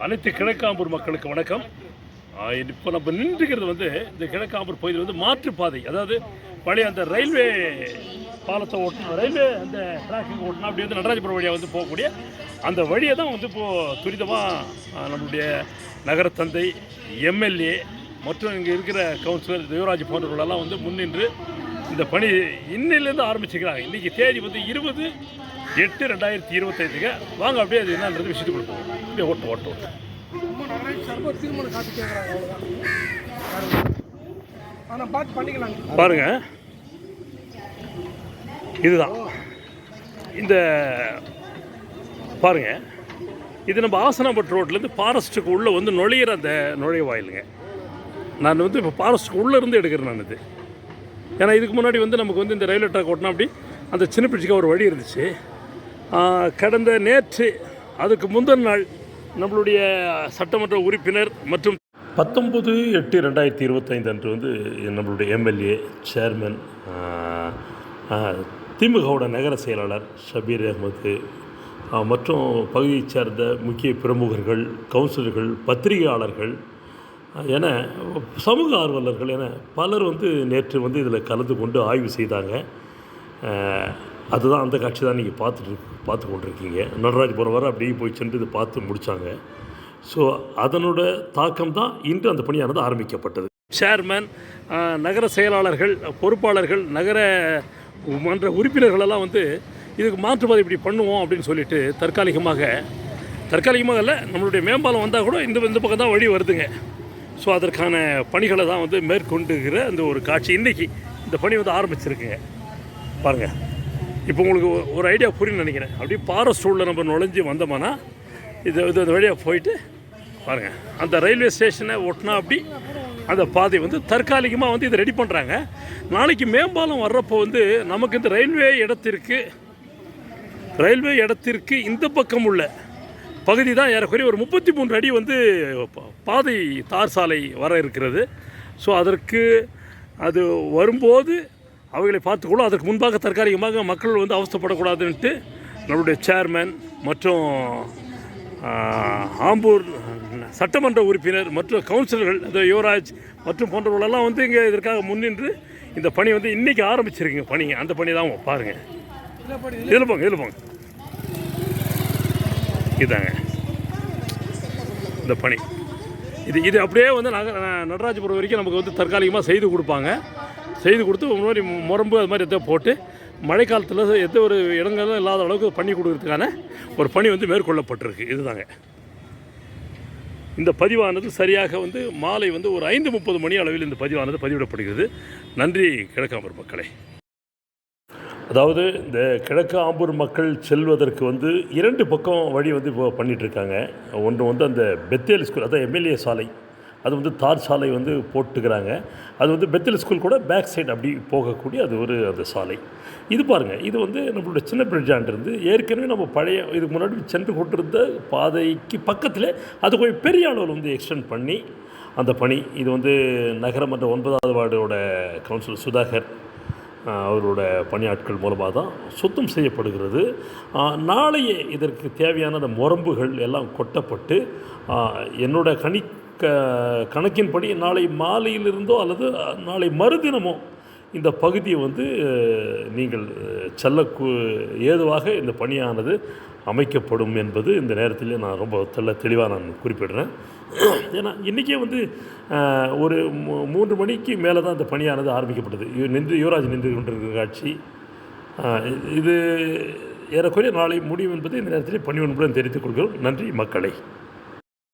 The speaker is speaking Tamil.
அனைத்து கிழக்காம்பூர் மக்களுக்கு வணக்கம். இப்போ நம்ம நின்றுக்கிறது வந்து இந்த கிழக்காம்பூர் பகுதியில் வந்து மாற்றுப்பாதை, அதாவது பழைய அந்த ரயில்வே பாலத்தை ஓட்டணும், ரயில்வே அந்த ட்ராக்கிங் ஓட்டணும், அப்படி வந்து நடராஜபுரம் வழியாக வந்து போகக்கூடிய அந்த வழியை தான் வந்து இப்போது துரிதமாக நம்மளுடைய நகரத்தந்தை, எம்எல்ஏ மற்றும் இங்கே இருக்கிற கவுன்சிலர் தேவராஜ் போன்றவர்களெல்லாம் வந்து முன்னின்று இந்த பணி இன்னிலேருந்து ஆரம்பிச்சுக்கிறாங்க. இன்றைக்கி தேதி வந்து 20/8/2025. வாங்க அப்படியே அது என்னன்றது விஷயத்து கொடுப்போம். அப்படியே ஓட்டு பாருங்க. இதுதான் இந்த பாருங்க, இது நம்ம ஆசனாபட் ரோட்லேருந்து ஃபாரஸ்ட்டுக்கு உள்ளே வந்து நுழையிற அந்த நுழைவாயிலுங்க. நான் வந்து இப்போ ஃபாரஸ்ட்டுக்கு உள்ளே இருந்து எடுக்கிறேன் நான் இது. ஏன்னா இதுக்கு முன்னாடி வந்து நமக்கு வந்து இந்த ரயில்வே ட்ராக் ஓட்டினா அப்படி அந்த சின்ன பிடிச்சிக்க ஒரு வழி இருந்துச்சு. கடந்த நேற்று அதுக்கு முந்தின நாள் நம்மளுடைய சட்டமன்ற உறுப்பினர் மற்றும் 19/8/2025 அன்று வந்து நம்மளுடைய எம்எல்ஏ, சேர்மன், திமுகவோட நகர செயலாளர் ஷபீர் அகமது மற்றும் பகுதியைச் சேர்ந்த முக்கிய பிரமுகர்கள், கவுன்சிலர்கள், பத்திரிகையாளர்கள் என சமூக ஆர்வலர்கள் என பலர் வந்து நேற்று வந்து இதில் கலந்து கொண்டு ஆய்வு செய்தாங்க. அதுதான் அந்த காட்சி தான் நீங்கள் பார்த்து கொண்டிருக்கீங்க. நடராஜபுரம் வர அப்படியே போய் சென்று இது பார்த்து முடித்தாங்க. ஸோ அதனோட தாக்கம் தான் இன்று அந்த பணியானது ஆரம்பிக்கப்பட்டது. சேர்மன், நகர செயலாளர்கள், பொறுப்பாளர்கள், நகர மன்ற உறுப்பினர்களெல்லாம் வந்து இதுக்கு மாற்றுப்பாதை இப்படி பண்ணுவோம் அப்படின்னு சொல்லிட்டு தற்காலிகமாக இல்லை, நம்மளுடைய மேம்பாலம் வந்தால் கூட இந்த பக்கம் தான் வழி வருதுங்க. ஸோ அதற்கான பணிகளை தான் வந்து மேற்கொண்டுகிற அந்த ஒரு காட்சி இன்றைக்கி இந்த பணி வந்து ஆரம்பிச்சிருக்குங்க. பாருங்கள், இப்போ உங்களுக்கு ஒரு ஐடியா புரியுன்னு நினைக்கிறேன். அப்படியே ஃபாரஸ்ட் ரோடில் நம்ம நுழைஞ்சி வந்தோம்னா இது அந்த வழியாக போயிட்டு பாருங்கள், அந்த ரயில்வே ஸ்டேஷனை ஒட்டினா அப்படி அந்த பாதை வந்து தற்காலிகமாக வந்து இதை ரெடி பண்ணுறாங்க. நாளைக்கு மேம்பாலம் வர்றப்போ வந்து நமக்கு இந்த ரயில்வே இடத்திற்கு இந்த பக்கம் உள்ள பகுதி தான் ஏறக்குறைய ஒரு 33 அடி வந்து பாதை தார் சாலை வர இருக்கிறது. ஸோ அதற்கு அது வரும்போது அவைகளை பார்த்துக்கொள்ளும். அதற்கு முன்பாக தற்காலிகமாக மக்கள் வந்து அவஸ்தைப்படக்கூடாதுன்ட்டு நம்மளுடைய சேர்மன் மற்றும் ஆம்பூர் சட்டமன்ற உறுப்பினர் மற்றும் கவுன்சிலர்கள், இந்த யுவராஜ் மற்றும் போன்றவர்களெல்லாம் வந்து இங்கே இதற்காக முன்னின்று இந்த பணி வந்து இன்றைக்கி ஆரம்பிச்சிருக்குங்க. பணி அந்த பணி தான் பாருங்கள். இதில் போங்க இதாங்க இந்த பணி. இது அப்படியே வந்து நடராஜபுரம் வரைக்கும் நமக்கு வந்து தற்காலிகமாக செய்து கொடுப்பாங்க. செய்து கொடுத்து முன்னாடி முரம்பு அது மாதிரி எதோ போட்டு மழைக்காலத்தில் எந்த ஒரு இடங்களும் இல்லாத அளவுக்கு பண்ணி கொடுக்கறதுக்கான ஒரு பணி வந்து மேற்கொள்ளப்பட்டிருக்கு. இதுதாங்க இந்த பதிவானது சரியாக வந்து மாலை வந்து ஒரு 5:30 மணி அளவில் இந்த பதிவானது பதிவிடப்படுகிறது. நன்றி கிழக்காம்பூர் மக்களே. அதாவது இந்த கிழக்காம்பூர் மக்கள் செல்வதற்கு வந்து 2 பக்கம் வழி வந்து இப்போ பண்ணிகிட்ருக்காங்க. ஒன்று வந்து அந்த பெத்தேல் ஸ்கூல், அதான் எம்எல்ஏ சாலை, அது வந்து தார் சாலை வந்து போட்டுக்கிறாங்க. அது வந்து பெத்தேல் ஸ்கூல் கூட பேக் சைடு அப்படி போகக்கூடிய அது ஒரு அந்த சாலை. இது பாருங்கள், இது வந்து நம்மளோட சின்ன பிரிட்ஜாண்டிருந்து ஏற்கனவே நம்ம பழைய இதுக்கு முன்னாடி சென்று கொண்டிருந்த பாதைக்கு பக்கத்தில் அது கொஞ்சம் பெரிய அளவில் வந்து எக்ஸ்டெண்ட் பண்ணி அந்த பணி இது வந்து நகரமன்ற 9வது வார்டோட கவுன்சிலர் சுதாகர் அவரோட பணியாட்கள் மூலமாக தான் சுத்தம் செய்யப்படுகிறது. நாளையே இதற்கு தேவையான அந்த முரம்புகள் எல்லாம் கொட்டப்பட்டு என்னோட கணக்கின்படி நாளை மாலையிலிருந்தோ அல்லது நாளை மறுதினமோ இந்த பகுதியை வந்து நீங்கள் ஏதுவாக இந்த பணியானது அமைக்கப்படும் என்பது இந்த நேரத்தில் நான் ரொம்ப தெளிவாக நான் குறிப்பிடுறேன். ஏன்னா இன்றைக்கே வந்து ஒரு 3 மணிக்கு மேலே தான் இந்த பணியானது ஆரம்பிக்கப்பட்டது. யுவராஜ் நின்று கொண்டிருக்கிற காட்சி இது ஏறக்குறைய நாளை முடியும் என்பது இந்த நேரத்தில் பணிவன்புடன் தெரிவித்துக் கொள்கிறோம். நன்றி மக்களை.